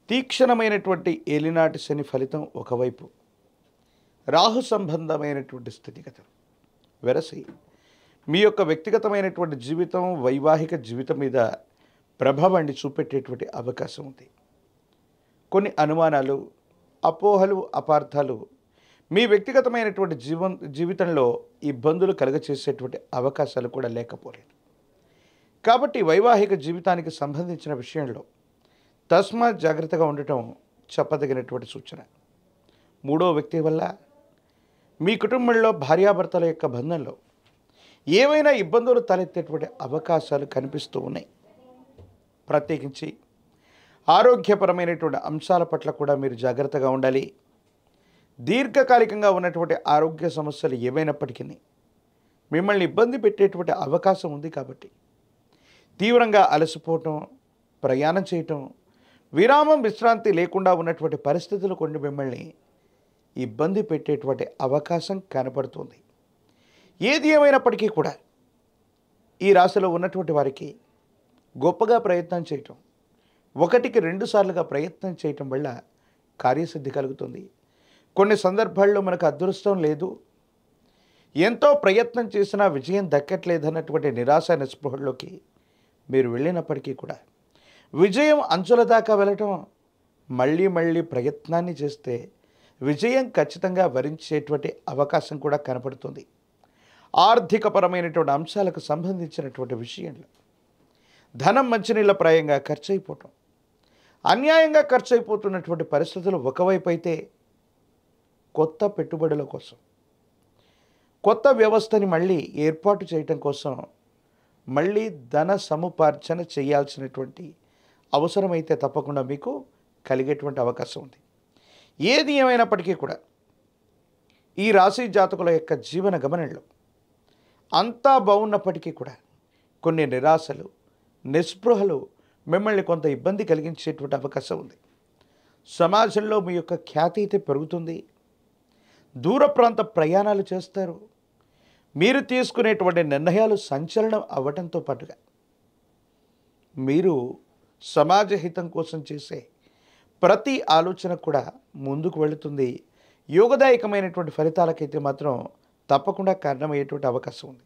తీక్షణమైనటువంటి ఏలినాటి శని ఫలితం ఒకవైపు, రాహు సంబంధమైనటువంటి స్థితిగతులు వెరసి మీ యొక్క వ్యక్తిగతమైనటువంటి జీవితం, వైవాహిక జీవితం మీద ప్రభావాన్ని చూపెట్టేటువంటి అవకాశం ఉంది. కొన్ని అనుమానాలు, అపోహలు, అపార్థాలు మీ వ్యక్తిగతమైనటువంటి జీవితంలో ఇబ్బందులు కలుగచేసేటువంటి అవకాశాలు కూడా లేకపోలేదు. కాబట్టి వైవాహిక జీవితానికి సంబంధించిన విషయంలో తస్మాత్ జాగ్రత్తగా ఉండటం చెప్పదగినటువంటి సూచన. మూడో వ్యక్తి వల్ల మీ కుటుంబంలో భార్యాభర్తల యొక్క బంధంలో ఏవైనా ఇబ్బందులు తలెత్తేటువంటి అవకాశాలు కనిపిస్తూ ఉన్నాయి. ప్రత్యేకించి ఆరోగ్యపరమైనటువంటి అంశాల పట్ల కూడా మీరు జాగ్రత్తగా ఉండాలి. దీర్ఘకాలికంగా ఉన్నటువంటి ఆరోగ్య సమస్యలు ఏవైనప్పటికీ మిమ్మల్ని ఇబ్బంది పెట్టేటువంటి అవకాశం ఉంది. కాబట్టి తీవ్రంగా అలసిపోవటం, ప్రయాణం చేయటం, విరామం, విశ్రాంతి లేకుండా ఉన్నటువంటి పరిస్థితులు కొన్ని మిమ్మల్ని ఇబ్బంది పెట్టేటువంటి అవకాశం కనపడుతుంది. ఏది ఏమైనప్పటికీ కూడా ఈ రాశిలో ఉన్నటువంటి వారికి గొప్పగా ప్రయత్నం చేయటం, ఒకటికి 2 సార్లుగా ప్రయత్నం చేయటం వల్ల కార్యసిద్ధి కలుగుతుంది. కొన్ని సందర్భాల్లో మనకు అదృష్టం లేదు, ఎంతో ప్రయత్నం చేసినా విజయం దక్కట్లేదన్నటువంటి నిరాశ నిస్పృహల్లోకి మీరు వెళ్ళినప్పటికీ కూడా విజయం అంచుల దాకా వెళ్ళటం, మళ్ళీ ప్రయత్నాన్ని చేస్తే విజయం ఖచ్చితంగా వరించేటువంటి అవకాశం కూడా కనపడుతుంది. ఆర్థికపరమైనటువంటి అంశాలకు సంబంధించినటువంటి విషయంలో ధనం మంచినీళ్ళ ప్రాయంగా ఖర్చు అయిపోవటం, అన్యాయంగా ఖర్చు అయిపోతున్నటువంటి పరిస్థితులు ఒకవైపు అయితే, కొత్త పెట్టుబడుల కోసం, కొత్త వ్యవస్థని మళ్ళీ ఏర్పాటు చేయటం కోసం మళ్ళీ ధన సముపార్జన చేయాల్సినటువంటి అవసరమైతే తప్పకుండా మీకు కలిగేటువంటి అవకాశం ఉంది. ఏది ఏమైనప్పటికీ కూడా ఈ రాశి జాతకుల యొక్క జీవన గమనంలో అంతా బాగున్నప్పటికీ కూడా కొన్ని నిరాశలు, నిస్పృహలు మిమ్మల్ని కొంత ఇబ్బంది కలిగించేటువంటి అవకాశం ఉంది. సమాజంలో మీ యొక్క ఖ్యాతి అయితే పెరుగుతుంది. దూర ప్రాంత ప్రయాణాలు చేస్తారు. మీరు తీసుకునేటువంటి నిర్ణయాలు సంచలనం అవ్వడంతో పాటుగా మీరు సమాజ హితం కోసం చేసే ప్రతి ఆలోచన కూడా ముందుకు వెళుతుంది. యోగదాయకమైనటువంటి ఫలితాలకైతే మాత్రం తప్పకుండా కారణమయ్యేటువంటి అవకాశం ఉంది.